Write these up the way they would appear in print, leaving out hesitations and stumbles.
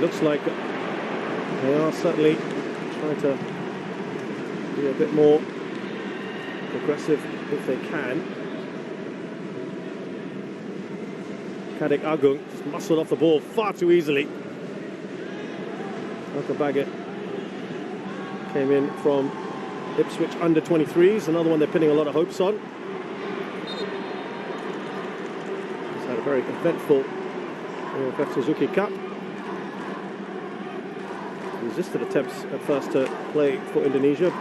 looks like they are certainly trying to be a bit more aggressive if they can. Kadek Agung just muscled off the ball far too easily. Baggett came in from Ipswich under 23s, another one they're pinning a lot of hopes on. He's had a very eventful AFF Suzuki Cup. He resisted attempts at first to play for Indonesia,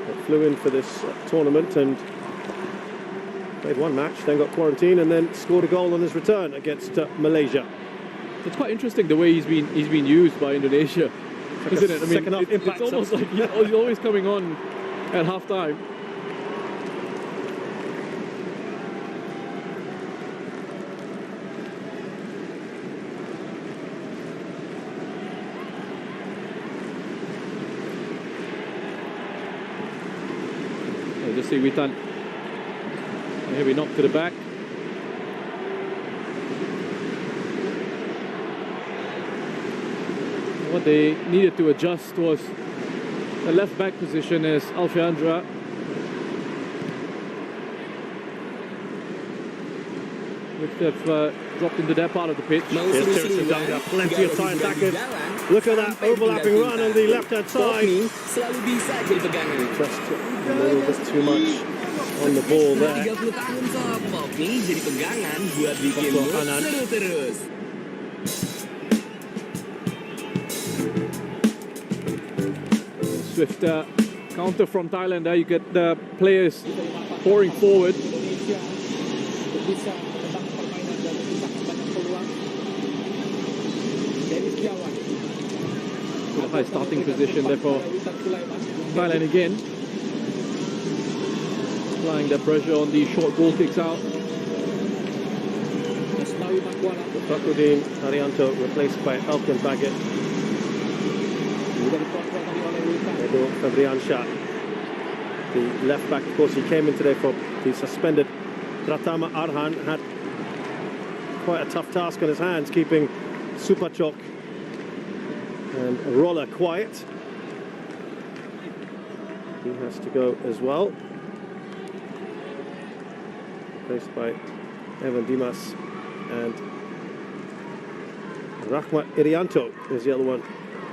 but flew in for this tournament and played one match, then got quarantined, and then scored a goal on his return against Malaysia. It's quite interesting the way he's been used by Indonesia, like isn't it? I mean, it's almost like he's always coming on at half time. Just see Witan. Here we knock to the back. What they needed to adjust was the left back position as Alfiandra. Which they've dropped into their part of the pitch. Here's Terimakasih, plenty of time backers. Look at that overlapping run on the left-hand side. Just a little bit too much on the ball there. Swift counter from Thailand there. You get the players pouring forward. With a high starting position there for Thailand again. Applying their pressure on the short goal kicks out. Fakhruddin Haryanto replaced by Elkin Baggett. Fabrian-Shah, the left back, of course, he came in today for the suspended Pratama Arhan. Had quite a tough task on his hands, keeping Supachok and Roller quiet. He has to go as well. Replaced by Evan Dimas, and Rahmat Irianto is the other one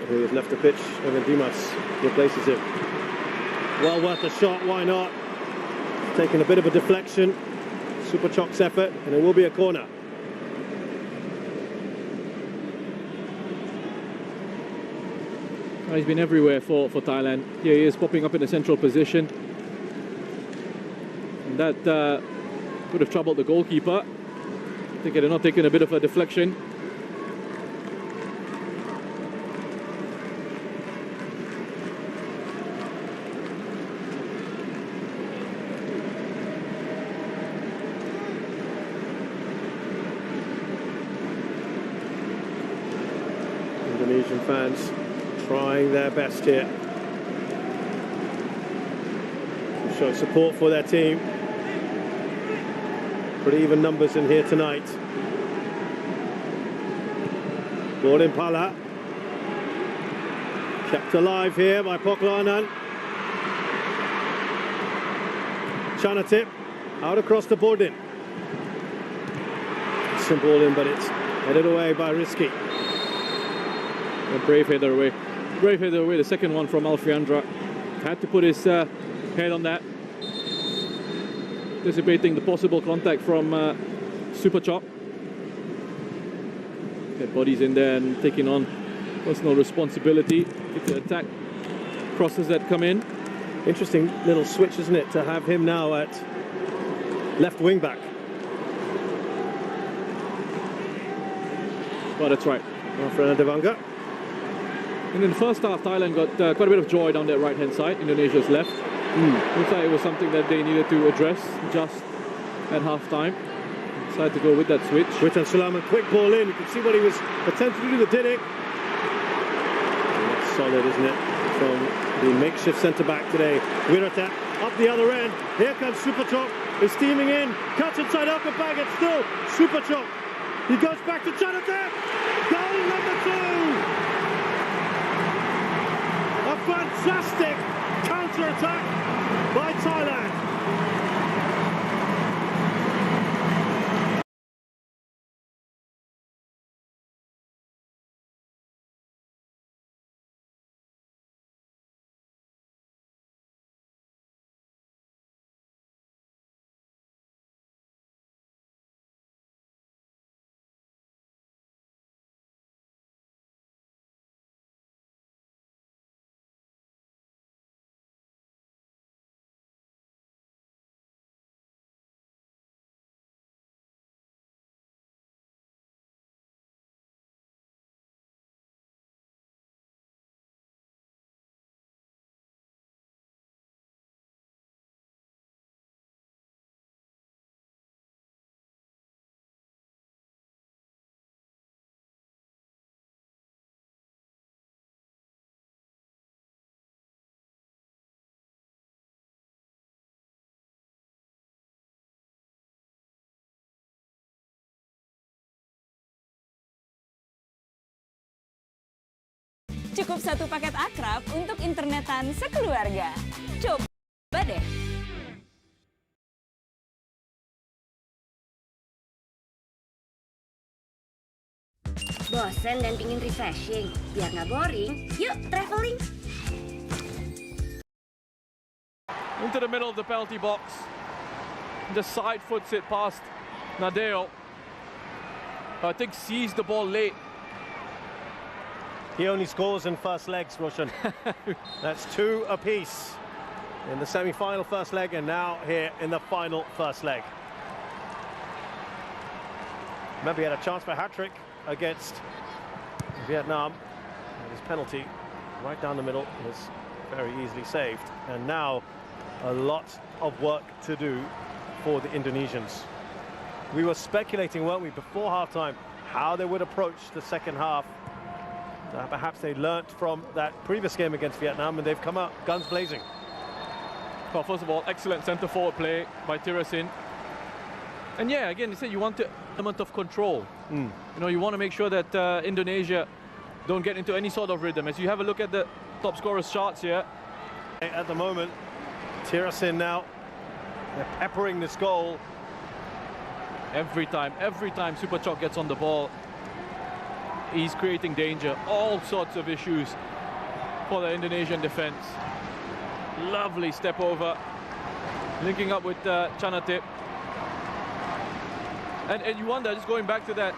who has left the pitch. Evan Dimas replaces him. Well worth a shot, why not? Taking a bit of a deflection. Supachok's effort, and it will be a corner. He's been everywhere for Thailand. Here he is popping up in a central position. And that could have troubled the goalkeeper. I think they're not taking a bit of a deflection. Indonesian fans trying their best here to show support for their team. Pretty even numbers in here tonight. Gordon Pala kept alive here by Poklanan. Chanatip out across the Bordin. Simple in, but it's headed away by Rizky. A brave header away. Brave header away, the second one from Alfiandra. Had to put his head on that. Anticipating the possible contact from Supachok. Their bodies in there and taking on personal responsibility. If the attack crosses that come in. Interesting little switch, isn't it, to have him now at left wing back. Well, that's right. Fernando Devanga. And in the first half, Thailand got quite a bit of joy down their right-hand side, Indonesia's left. Looks like it was something that they needed to address just at half-time. Decided to go with that switch. Witan Sulaiman, quick ball in. You can see what he was attempting to do, the Didik. That's solid, isn't it? From the makeshift centre-back today. Wirata up the other end. Here comes Supachok. Is steaming in. Cuts inside Elkin Baggett still. Supachok He goes back to Jonathan. Goal number 2. A fantastic counter-attack by Thailand. Cukup satu paket akrab untuk internetan sekeluarga. Coba deh. Bosen dan pingin refreshing? Biar nggak boring, yuk traveling! Into the middle of the penalty box. Just side foots it past Nadeo. I think sees the ball late. He only scores in first legs, Roshan. That's 2 apiece in the semi-final first leg, and now here in the final first leg. Remember, he had a chance for a hat-trick against Vietnam. And his penalty right down the middle was very easily saved. And now a lot of work to do for the Indonesians. We were speculating, weren't we, before halftime, how they would approach the second half. Perhaps they learnt from that previous game against Vietnam, and they've come out guns blazing. Well, first of all, excellent centre-forward play by Tirasin. And yeah, again, you said you want an element of control. You know, you want to make sure that Indonesia don't get into any sort of rhythm. As you have a look at the top scorers charts here. At the moment, Tirasin now, they're peppering this goal. Every time Super Chok gets on the ball, he's creating danger, all sorts of issues for the Indonesian defense. Lovely step over, linking up with Chanatip. And you wonder, just going back to that,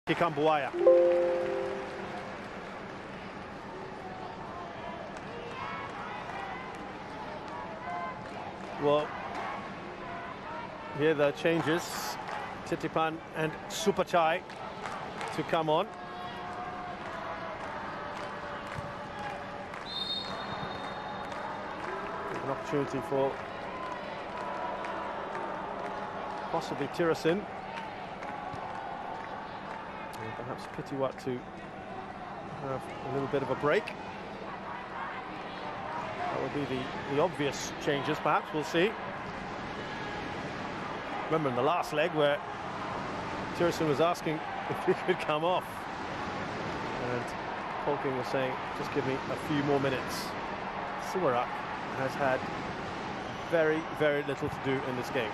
Kikambuaya. Well, here the changes. Titipan and Supachai to come on. An opportunity for possibly Tirasin. And perhaps Pitiwat to have a little bit of a break. That would be the obvious changes, perhaps, we'll see. Remember in the last leg where Tirasin was asking if he could come off. And Polking was saying, just give me a few more minutes. Suwarak has had very, very little to do in this game.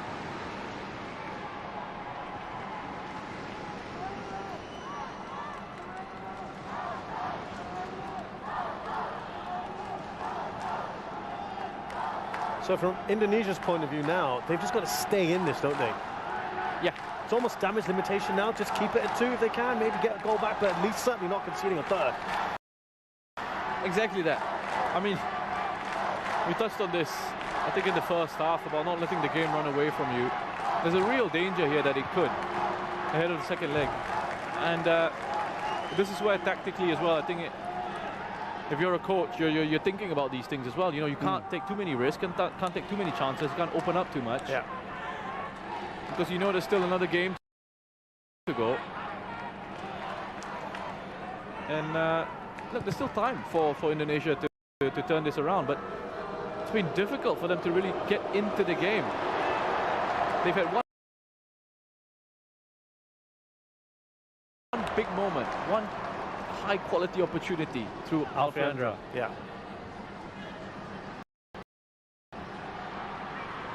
So from Indonesia's point of view now, they've just got to stay in this, don't they? yeah, It's almost damage limitation now. Just keep it at 2 if they can. Maybe get a goal back, but at least certainly not conceding a third. exactly that. I mean, we touched on this, I think, in the first half about not letting the game run away from you. There's a real danger here that it could ahead of the second leg. And this is where tactically as well, I think if you're a coach, you're thinking about these things as well. You know, you can't take too many risks, and can't take too many chances, you can't open up too much. Yeah. Because you know there's still another game to go. And look, there's still time for Indonesia to turn this around, but it's been difficult for them to really get into the game. They've had one big moment, one high quality opportunity through Alfreandra. Yeah.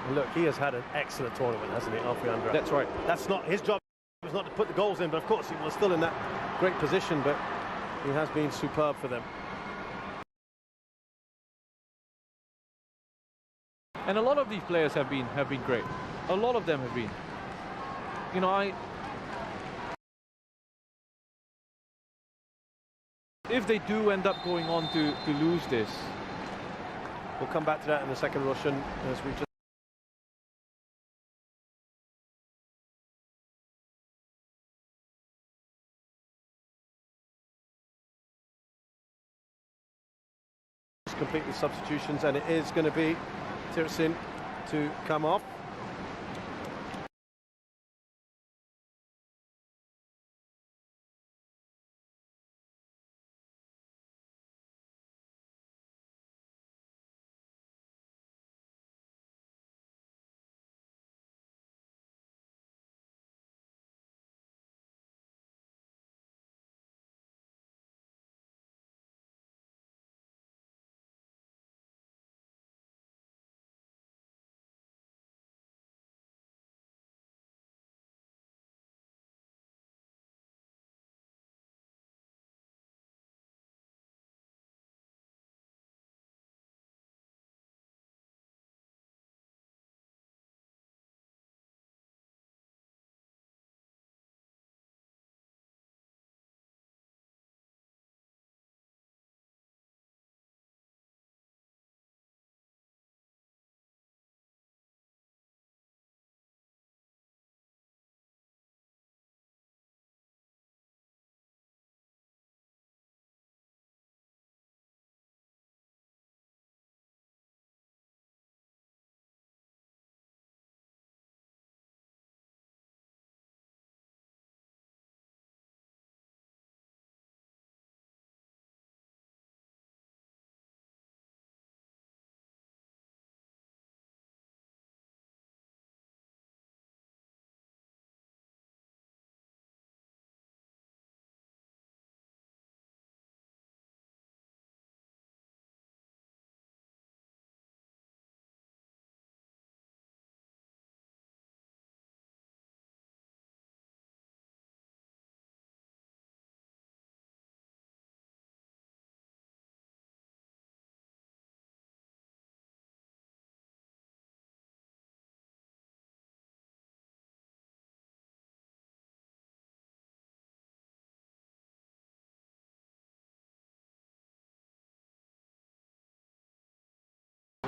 And look, he has had an excellent tournament, hasn't he, Alfreandra? That's right. That's not his job. Was not to put the goals in, but of course he was still in that great position. But he has been superb for them. And a lot of these players have been great. A lot of them have been. You know, if they do end up going on to lose this, we'll come back to that in the second Russian as we just complete the substitutions, and it is going to be Tirsin to come off.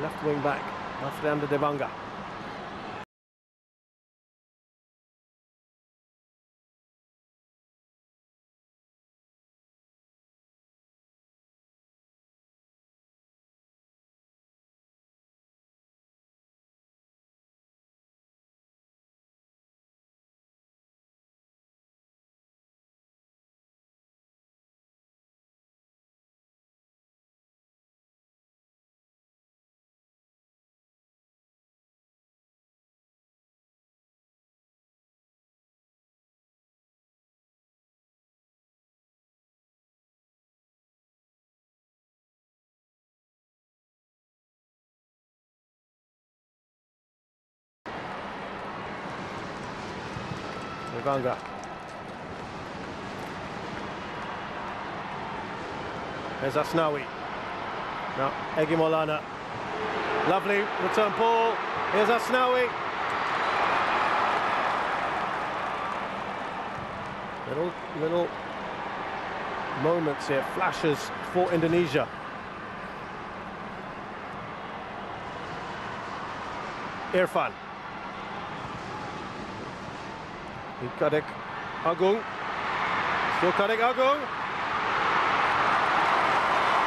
Left wing back, Alfreandra Devanga. Devanga. There's Asnawi. Now Egi Maulana. Lovely return ball. Here's Asnawi. Little moments here, flashes for Indonesia. Irfan. Kadek Agung. Still Kadek Agung.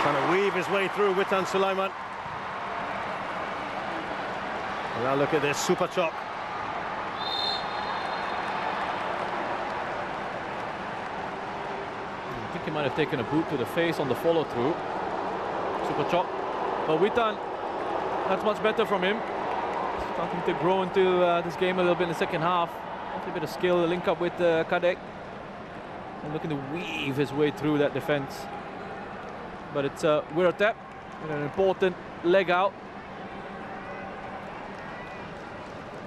Trying to weave his way through Witan Sulaiman. And now look at this super chop. I think he might have taken a boot to the face on the follow through. Super chop. But Witan, that's much better from him. Starting to grow into this game a little bit in the second half. A bit of skill, link up with Kadek. And looking to weave his way through that defense. But it's Wiratep with an important leg out.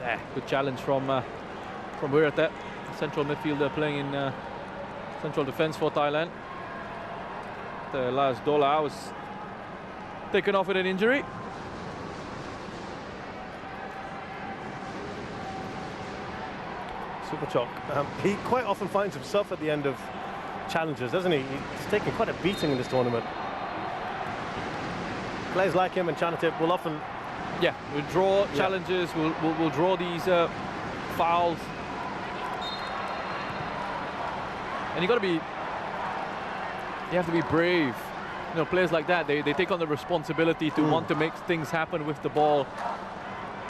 Yeah, good challenge from Wiratep, central midfielder playing in central defense for Thailand. The last Dola was taken off with an injury. Super Chok. He quite often finds himself at the end of challenges, doesn't he? He's taken quite a beating in this tournament. Players like him and Chanatip will often... Yeah, we'll draw challenges, we'll draw these fouls. And you have to be brave. You know, players like that, they take on the responsibility to want to make things happen with the ball.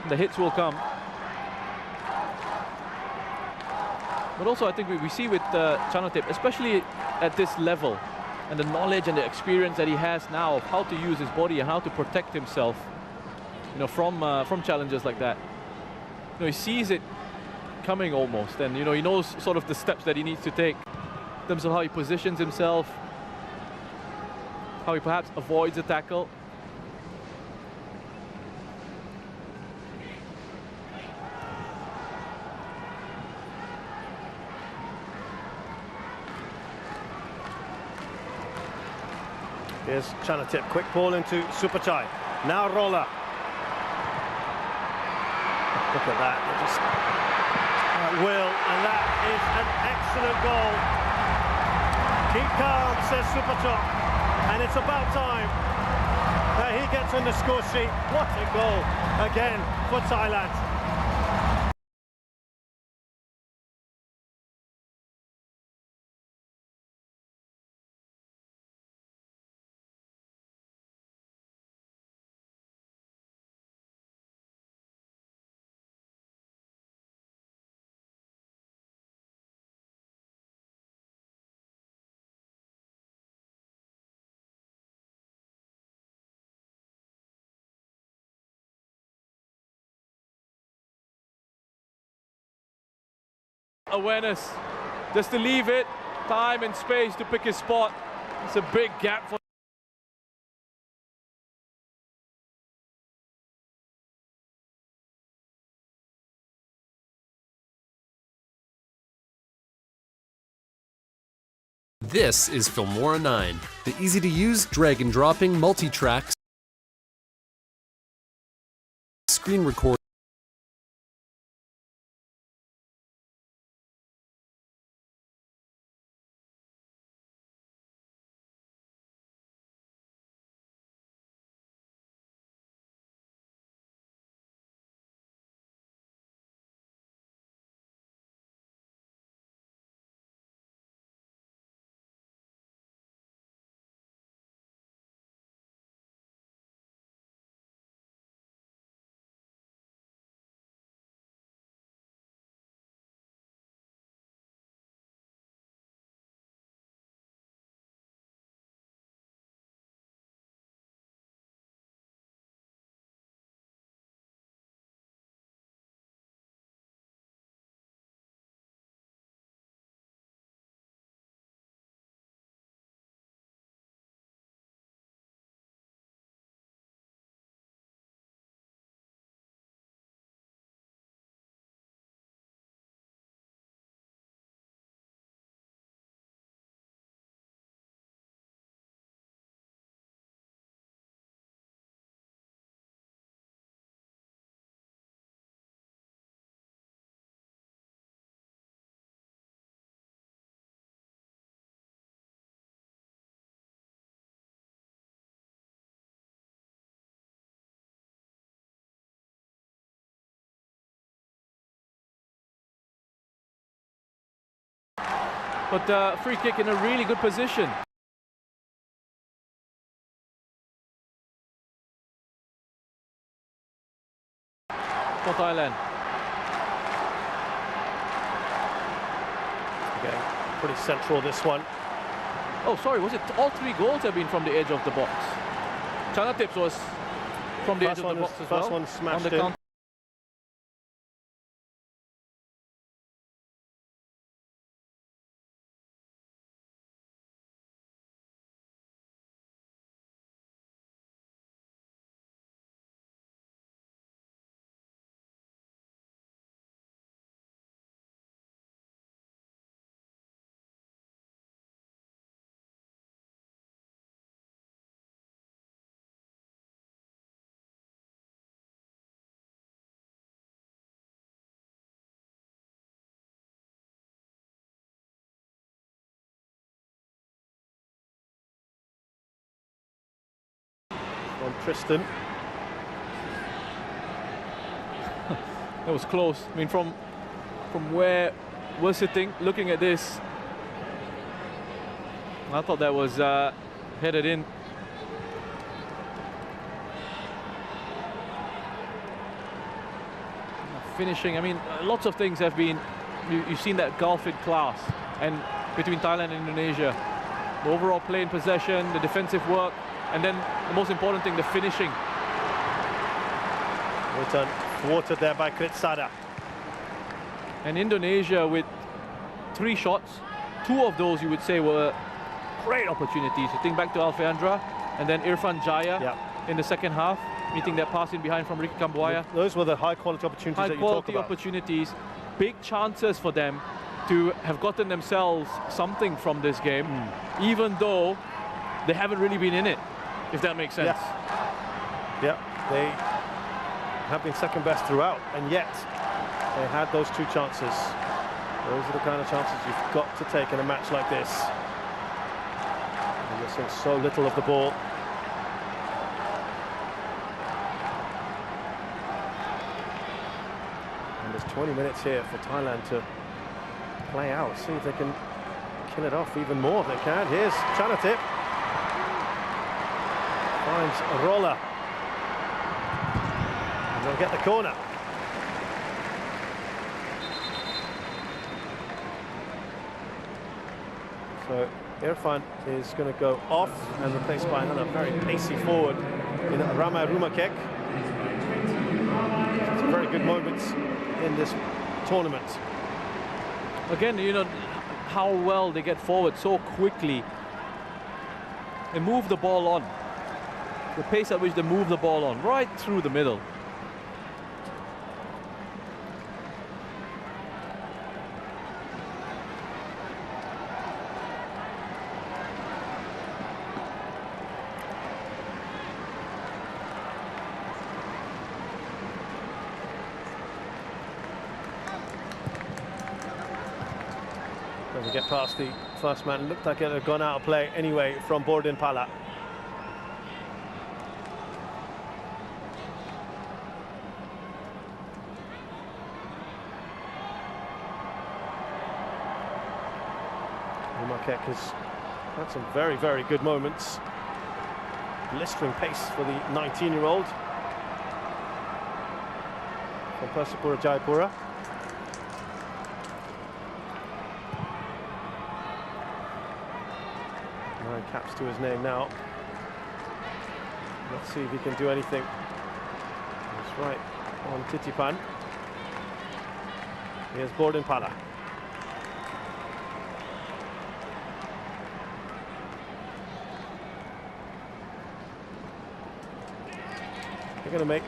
The hits will come. But also I think we see with Chanatip, especially at this level, and the knowledge and the experience that he has now of how to use his body and how to protect himself, you know, from challenges like that. You know, he sees it coming almost, and you know, he knows sort of the steps that he needs to take in terms of how he positions himself, how he perhaps avoids a tackle. Here's Chanatip, quick ball into Supachai. Now Roller. Look at that, they just will, and that is an excellent goal. Keep calm, says Supachok, and it's about time that he gets on the score sheet. What a goal again for Thailand. Awareness, just to leave it, time and space to pick his spot. It's a big gap for... This is Filmora 9, the easy-to-use, drag-and-dropping, multi-track screen recorder. But free kick in a really good position. for Thailand. Again, pretty central this one. Oh, sorry, was it all 3 goals have been from the edge of the box? Chanatips was from the edge of the box as well. First one smashed on the in. counter. On Tristan. That was close. I mean, from where we're sitting, looking at this, I thought that was headed in. Finishing, I mean, lots of things have been, you've seen that gulf in class and between Thailand and Indonesia. The overall play in possession, the defensive work, and then the most important thing, the finishing. Return thwarted there by Kritsada. And Indonesia with 3 shots, 2 of those you would say were great opportunities. You think back to Alfeandra and then Irfan Jaya in the second half, meeting that pass in behind from Ricky Kambuaya. Those were the high quality opportunities that you talk about. High quality opportunities, big chances for them to have gotten themselves something from this game, even though they haven't really been in it, if that makes sense. Yeah, they have been second best throughout, and yet they had those 2 chances. Those are the kind of chances you've got to take in a match like this. You're missing so little of the ball. And there's 20 minutes here for Thailand to play out, see if they can kill it off even more if they can. Here's Chanatip. Finds a roller. And they'll get the corner. So Irfan is going to go off and replaced by another very pacey forward in Ramai Rumakek. Some very good moments in this tournament. Again, you know, how well they get forward so quickly and move the ball on. The pace at which they move the ball on, right through the middle. Doesn't get past the first man. Looked like it had gone out of play anyway from Borden Pala. Rumakek has had some very, very good moments. Blistering pace for the 19-year-old from Persipura Jayapura. 9 caps to his name now. Let's see if he can do anything. That's right on Titipan. Here's Borden Pala. They're going to make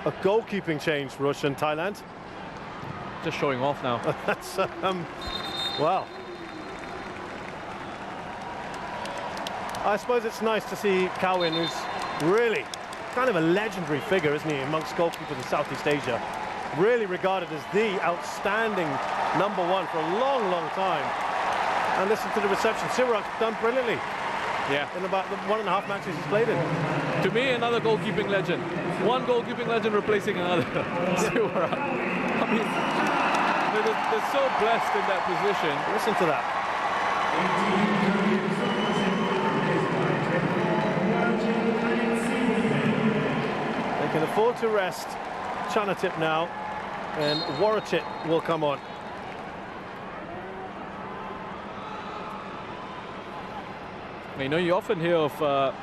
a goalkeeping change, Rush and Thailand. Just showing off now. That's wow. I suppose it's nice to see Kalian, who's really kind of a legendary figure, isn't he, amongst goalkeepers in Southeast Asia. Really regarded as the outstanding #1 for a long, long time. And listen to the reception. Sirak's done brilliantly. Yeah. In about the 1.5 matches he's played in. To me, another goalkeeping legend. One goalkeeping legend replacing another. Sirak. I mean, they're so blessed in that position. Listen to that. They can afford to rest Chanatip now, and Warachit will come on. You know, you often hear of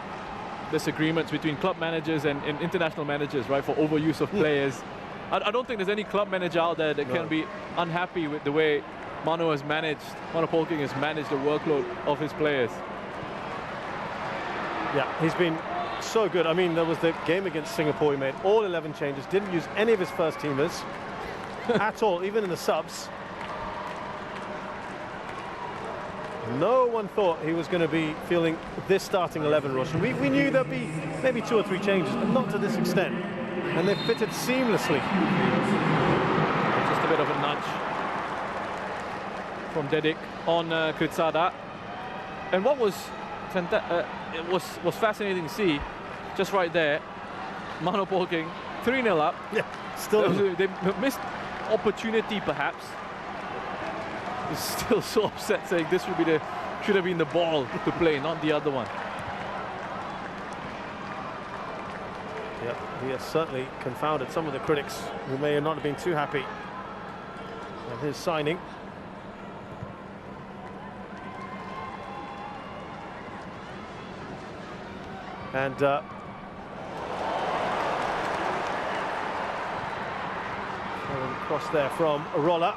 disagreements between club managers and international managers, right, for overuse of players. I don't think there's any club manager out there that can be unhappy with the way Mano Polking has managed the workload of his players. Yeah, he's been so good. I mean, there was the game against Singapore, he made all 11 changes, didn't use any of his first teamers at all, even in the subs. No one thought he was going to be feeling this starting 11 rush. We knew there'd be maybe 2 or 3 changes, but not to this extent. And they've fitted seamlessly. Just a bit of a nudge from Dedik on Kritsada. And what was was fascinating to see, just right there, Mano Polking 3-0 up. Yeah, still they missed opportunity perhaps. He's still so upset, saying this should have been the ball to play, not the other one. Yep, he has certainly confounded some of the critics who may not have been too happy with his signing. And cross there from Rolla.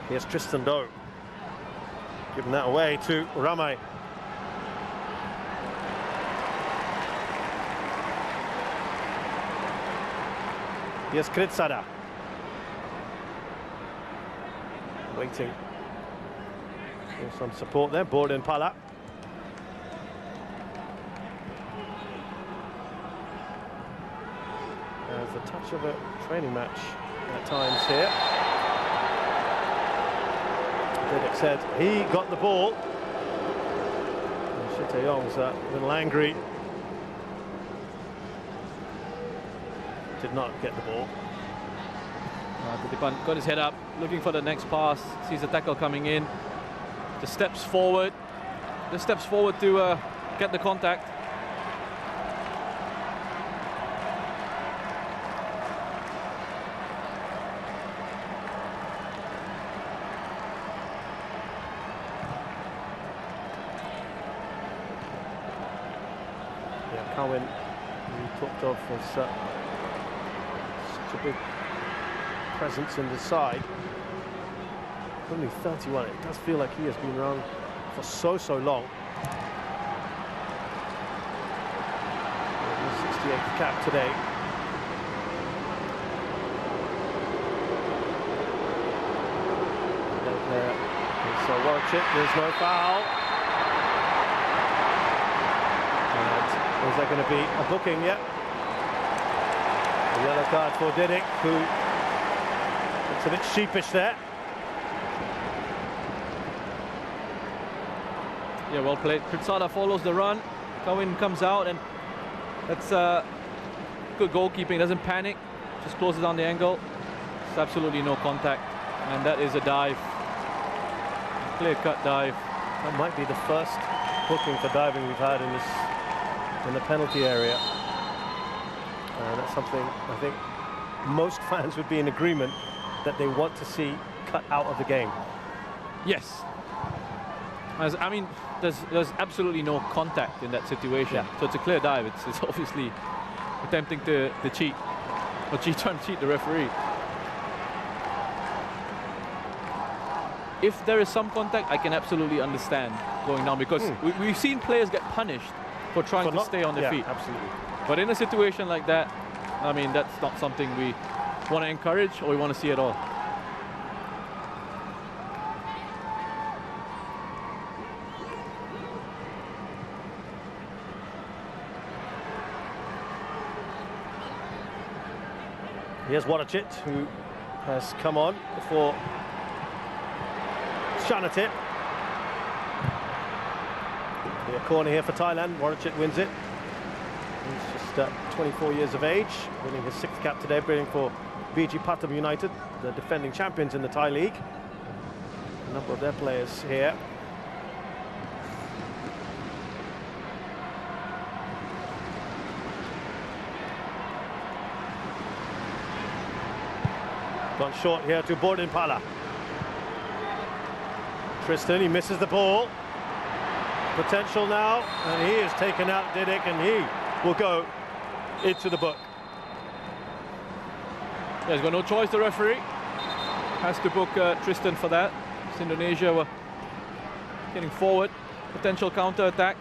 Here's Tristan Doe, giving that away to Ramai. Here's Kritsada, waiting for some support there. Borden Pala. There's a touch of a training match at times here. Dedik said he got the ball. Shin Tae-yong's a little angry. Did not get the ball. Titipan got his head up, looking for the next pass. Sees the tackle coming in. Just steps forward. To get the contact. Yeah, Cowan, we talked of as such a big presence in the side. Only 31. It does feel like he has been around for so long. His 68th cap today. So Warachit, there's no foul. And is there going to be a booking yet? A yellow card for Dedik, who looks a bit sheepish there. Yeah, well played. Kritsada follows the run. Cowan comes out, and that's good goalkeeping. Doesn't panic, just closes down the angle. It's absolutely no contact, and that is a dive. Clear-cut dive. That might be the first booking for diving we've had in the penalty area. That's something I think most fans would be in agreement that they want to see cut out of the game. Yes. I mean, there's absolutely no contact in that situation. Yeah. So it's a clear dive. It's obviously attempting to cheat, or trying to cheat the referee. If there is some contact, I can absolutely understand going down, because we've seen players get punished for trying to stay on their feet. Absolutely. But in a situation like that, I mean, that's not something we want to encourage or we want to see at all. Here's Warachit, who has come on for Chanatip. A corner here for Thailand. Warachit wins it. He's just 24 years of age, winning his 6th cap today, playing for BG Pathum United, the defending champions in the Thai league. A number of their players here. Gone short here to Bordinpala. Tristan, he misses the ball. Potential now, and he is taken out, Didik, and he will go into the book. Yeah, he's got no choice, the referee. Has to book Tristan for that. As Indonesia were getting forward. Potential counter-attack.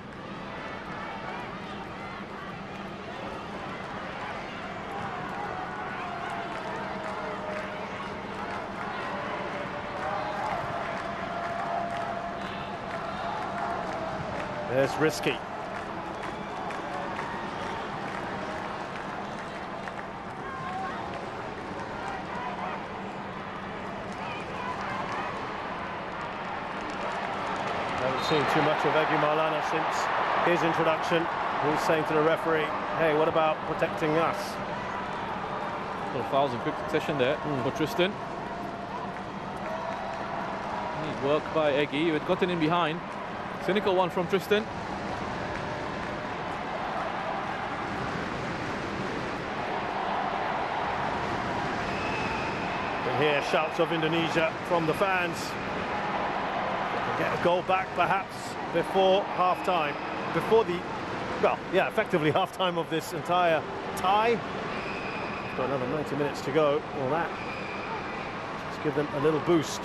There's Risky. Haven't seen too much of Egy Maulana since his introduction. He's saying to the referee, hey, what about protecting us? Little fouls in quick succession there for Tristan. Neat work by Egy. He had gotten in behind. Cynical one from Tristan. And here, shouts of Indonesia from the fans. Get a goal back, perhaps, before half-time. Before the, well, yeah, effectively half-time of this entire tie. Got another 90 minutes to go. All that. Just give them a little boost.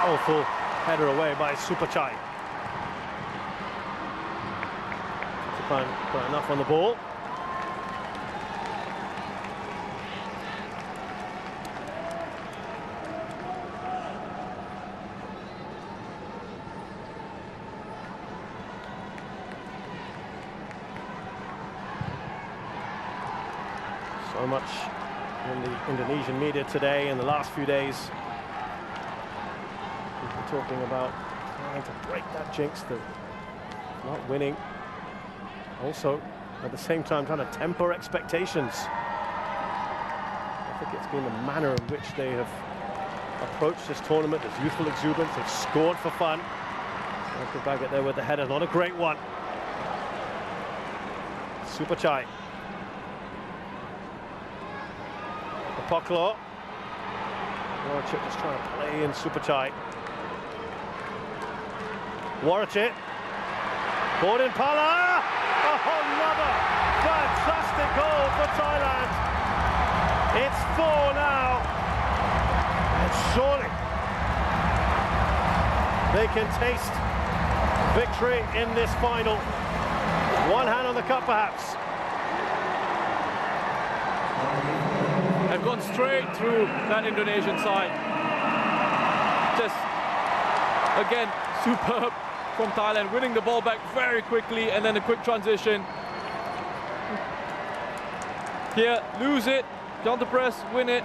Powerful header away by Supachai. Got enough on the ball. So much in the Indonesian media today in the last few days. People talking about trying to break that jinx, the not winning. Also, at the same time, trying to temper expectations. I think it's been the manner in which they have approached this tournament. There's youthful exuberance. They've scored for fun. Michael Baggett there with the header, not a great one. Supachai. Apoklo. Warachit just trying to play in Supachai. Warachit. Bordinpala. Another fantastic goal for Thailand. It's 4 now. And surely they can taste victory in this final. One hand on the cup, perhaps. Have gone straight through that Indonesian side. Just, again, superb from Thailand, winning the ball back very quickly, and then a quick transition. Here, lose it, counter press, win it,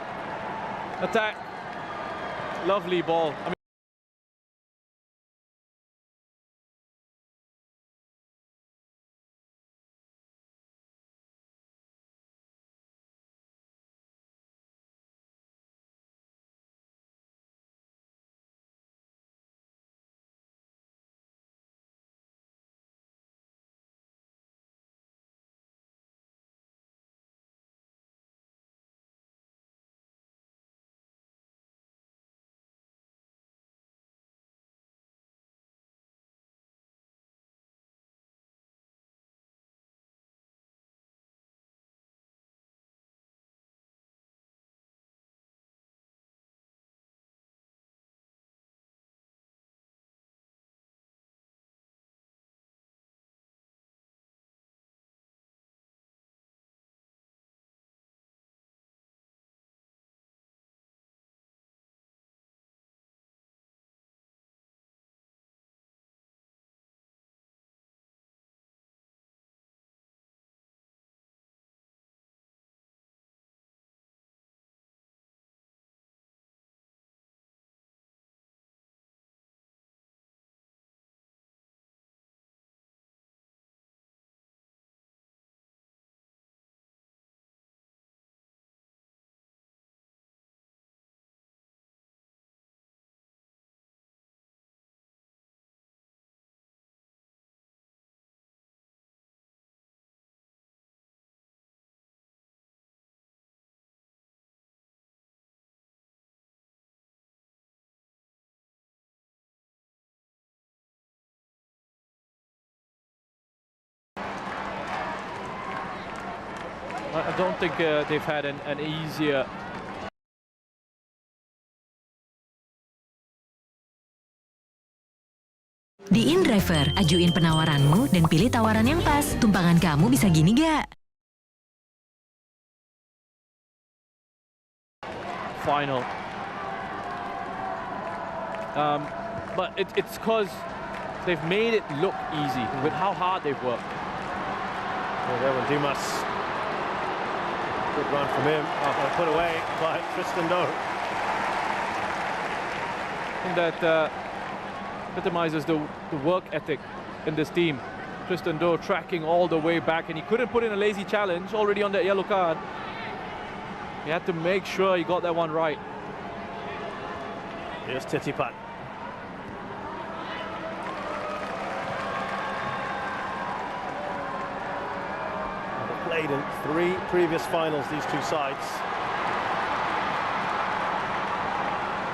attack. Lovely ball. I mean, I don't think they've had an easier. Di InDriver, ajuin penawaranmu dan pilih tawaran yang pas. Tumpangan kamu bisa gini gak? Final. But it's because they've made it look easy with how hard they've worked. Well, there went Dimas. Good run from him. Put away by Tristan Doe. I think that epitomizes the work ethic in this team. Tristan Doe tracking all the way back, and he couldn't put in a lazy challenge already on that yellow card. He had to make sure he got that one right. Here's Titipat. They've played in 3 previous finals, these two sides.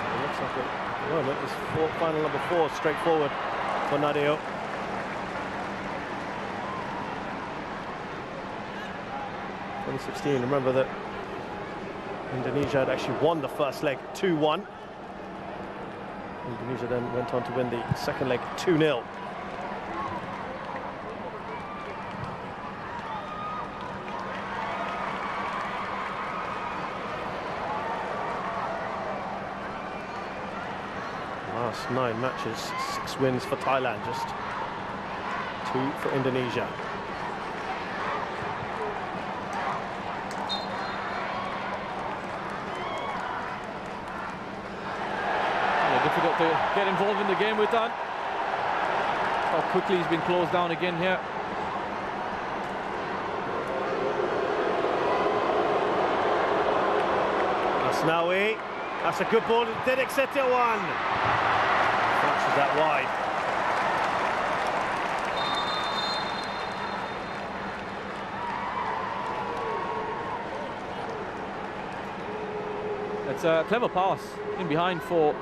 It looks like it. Oh, look, it's final number 4, straightforward for Nadeo. In 2016, remember that Indonesia had actually won the first leg 2-1. Indonesia then went on to win the second leg 2-0. Last 9 matches, 6 wins for Thailand, just 2 for Indonesia. Difficult to get involved in the game with that. How quickly he's been closed down again here. Asnawi, that's a good ball. Did accept it one. Flashes that wide. It's a clever pass in behind for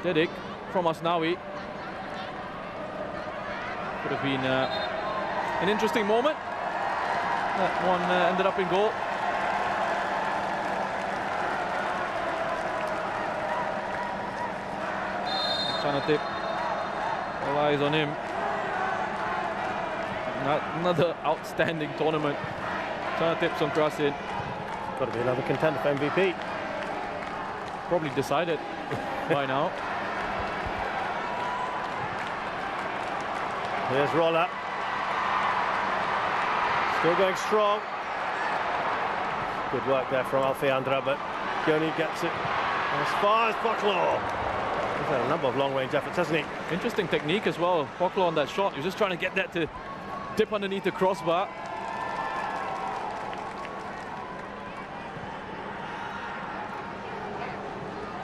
Dedik from Asnawi. Could have been an interesting moment. That one ended up in goal. Chanatip, all eyes on him. Another outstanding tournament. Chanatip some cross in. Got to be another contender for MVP. Probably decided by now. Here's Roller. Still going strong. Good work there from Alfeandra, but he only gets it as far as Poclo. He's had a number of long-range efforts, hasn't he? Interesting technique as well. Poclo on that shot. He was just trying to get that to dip underneath the crossbar.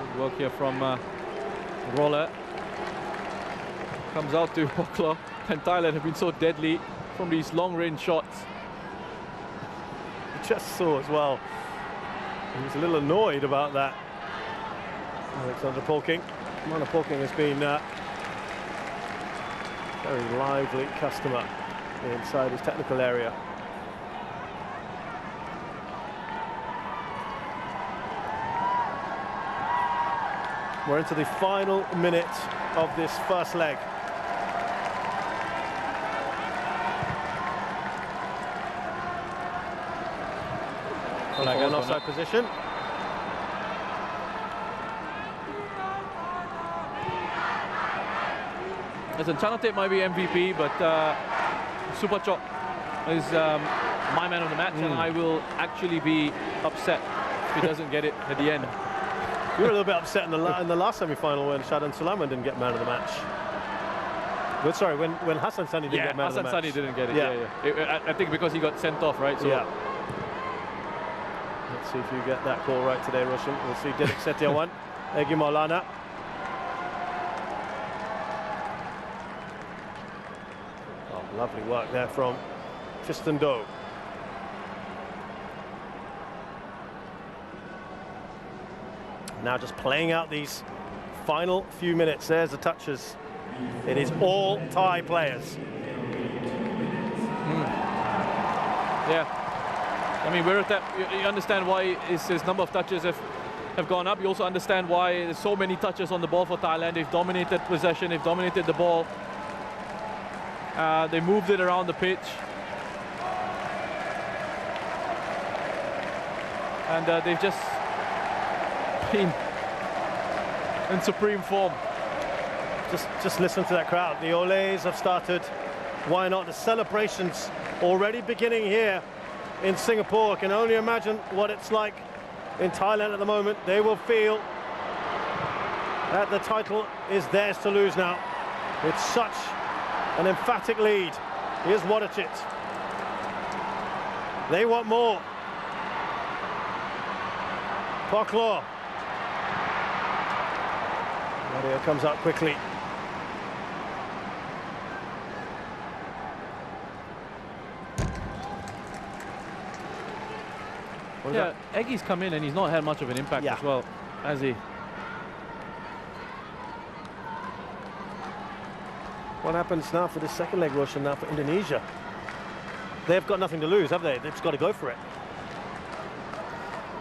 Good work here from Roller. Comes out to Poclo. And Thailand have been so deadly from these long-range shots. Just saw as well. He was a little annoyed about that. Alexander Polking. Commander Polking has been a very lively customer inside his technical area. We're into the final minute of this first leg. Like an offside position. Listen, Chanatip might be MVP, but Super Chok is my man of the match, and I will actually be upset if he doesn't get it at the end. You were a little bit upset in the last semi-final when Shadan Sulaiman didn't get man of the match. But sorry, when Hassan Sani didn't get man of the match. Hassan Sani didn't get it. Yeah. I think because he got sent off, right? So. Yeah. Let's see if you get that call right today, Roshan. We'll see Dedik Setiawan, Egi Maulana. Oh, lovely work there from Tristan Doe. Now just playing out these final few minutes. There's the touches. It is all Thai players. Yeah. mean, you understand why his number of touches have gone up. You also understand why there's so many touches on the ball for Thailand. They've dominated possession, they've dominated the ball. They moved it around the pitch. And they've just been in supreme form. Just listen to that crowd. The Olays have started. Why not? The celebrations already beginning here in Singapore. Can only imagine what it's like in Thailand at the moment. They will feel that the title is theirs to lose now. It's such an emphatic lead. Here's Wadachit. They want more. Poklor. Mario comes up quickly. Yeah, Eggy's come in and he's not had much of an impact as well, has he? What happens now for the second leg, Roshan, now for Indonesia? They've got nothing to lose, have they? They've just got to go for it.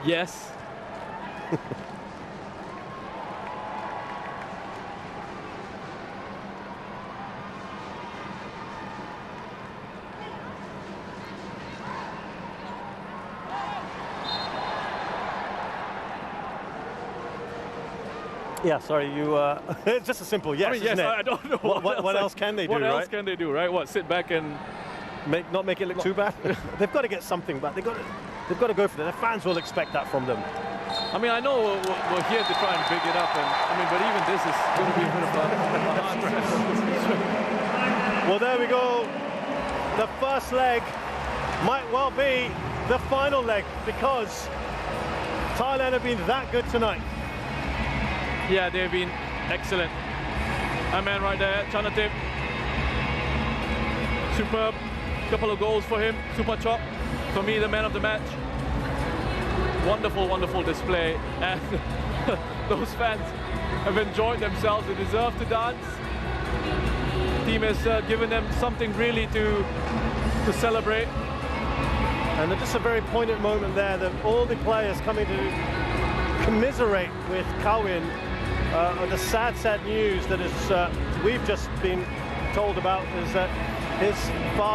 Yes. Yeah, sorry, you. It's just a simple yes. I mean, yes, isn't it? I don't know what else can they do, What right? else can they do, right? What, sit back and not make it look too bad? They've got to get something back. They've got to go for it. Their fans will expect that from them. I mean, I know we're here to try and big it up, and I mean, but even this is going to be a bit of a hard stress. Well, there we go. The first leg might well be the final leg because Thailand have been that good tonight. Yeah, they've been excellent. That man right there, Chanatip. Superb. Couple of goals for him. Super chop. For me, the man of the match. Wonderful, wonderful display. And those fans have enjoyed themselves. They deserve to dance. The team has given them something really to celebrate. And just a very poignant moment there that all the players coming to commiserate with Kalian. The sad news that is we've just been told about is that his father